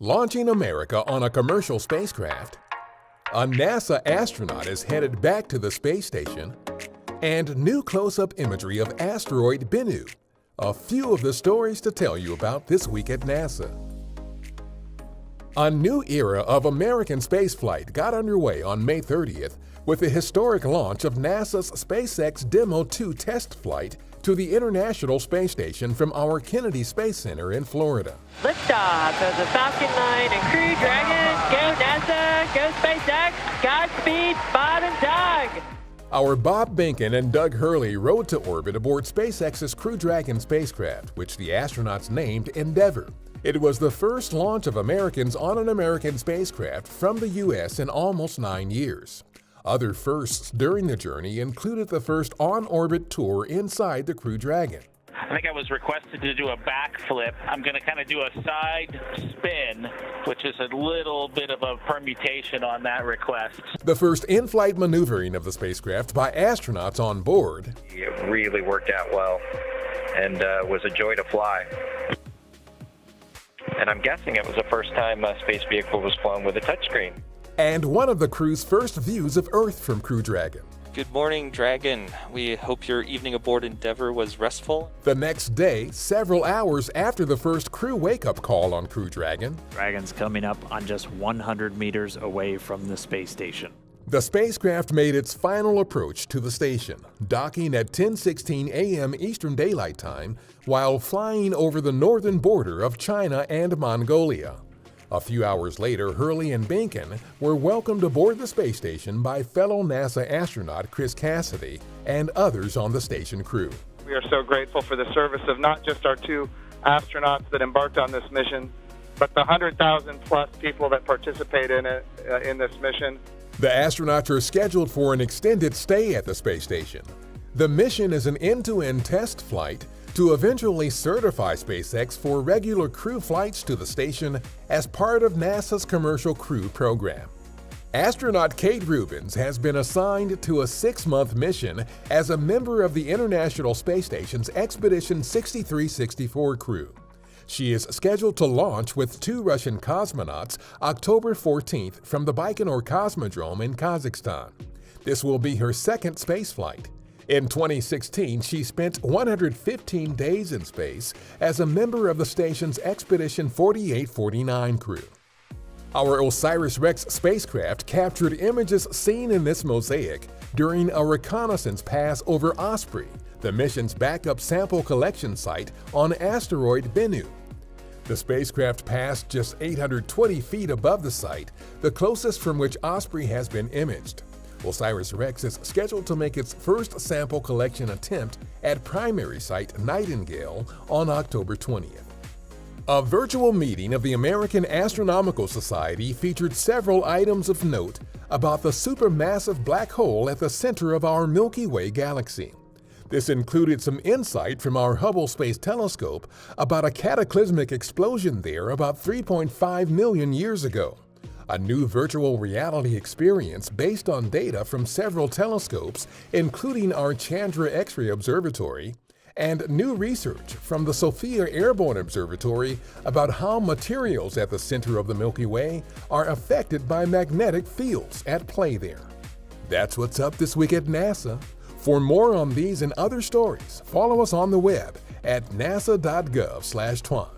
Launching America on a commercial spacecraft, a NASA astronaut is headed back to the space station, and new close-up imagery of asteroid Bennu. A few of the stories to tell you about this week at NASA. A new era of American spaceflight got underway on May 30th with the historic launch of NASA's SpaceX Demo 2 test flight to the International Space Station from our Kennedy Space Center in Florida. Liftoff of the Falcon 9 and Crew Dragon. Go NASA, go SpaceX, Godspeed, Bob and Doug. Our Bob Behnken and Doug Hurley rode to orbit aboard SpaceX's Crew Dragon spacecraft, which the astronauts named Endeavour. It was the first launch of Americans on an American spacecraft from the U.S. in almost 9 years. Other firsts during the journey included the first on-orbit tour inside the Crew Dragon. I think I was requested to do a backflip. I'm going to kind of do a side spin, which is a little bit of a permutation on that request. The first in-flight maneuvering of the spacecraft by astronauts on board. It really worked out well and was a joy to fly. And I'm guessing it was the first time a space vehicle was flown with a touchscreen. And one of the crew's first views of Earth from Crew Dragon. Good morning, Dragon. We hope your evening aboard Endeavour was restful. The next day, several hours after the first crew wake-up call on Crew Dragon, Dragon's coming up on just 100 meters away from the space station. The spacecraft made its final approach to the station, docking at 10:16 a.m. Eastern Daylight Time while flying over the northern border of China and Mongolia. A few hours later, Hurley and Behnken were welcomed aboard the space station by fellow NASA astronaut Chris Cassidy and others on the station crew. We are so grateful for the service of not just our two astronauts that embarked on this mission, but the 100,000 plus people that participate in it in this mission. The astronauts are scheduled for an extended stay at the space station. The mission is an end-to-end test flight to eventually certify SpaceX for regular crew flights to the station as part of NASA's Commercial Crew program. Astronaut Kate Rubins has been assigned to a 6-month mission as a member of the International Space Station's Expedition 6364 crew. She is scheduled to launch with 2 Russian cosmonauts October 14th from the Baikonur Cosmodrome in Kazakhstan. This will be her second spaceflight. In 2016, she spent 115 days in space as a member of the station's Expedition 4849 crew. Our OSIRIS-REx spacecraft captured images seen in this mosaic during a reconnaissance pass over Osprey, the mission's backup sample collection site on asteroid Bennu. The spacecraft passed just 820 feet above the site, the closest from which Osprey has been imaged. OSIRIS-REx is scheduled to make its first sample collection attempt at primary site Nightingale on October 20th. A virtual meeting of the American Astronomical Society featured several items of note about the supermassive black hole at the center of our Milky Way galaxy. This included some insight from our Hubble Space Telescope about a cataclysmic explosion there about 3.5 million years ago. A new virtual reality experience based on data from several telescopes, including our Chandra X-ray Observatory, and new research from the Sophia Airborne Observatory about how materials at the center of the Milky Way are affected by magnetic fields at play there. That's what's up this week at NASA. For more on these and other stories, follow us on the web at nasa.gov/twan.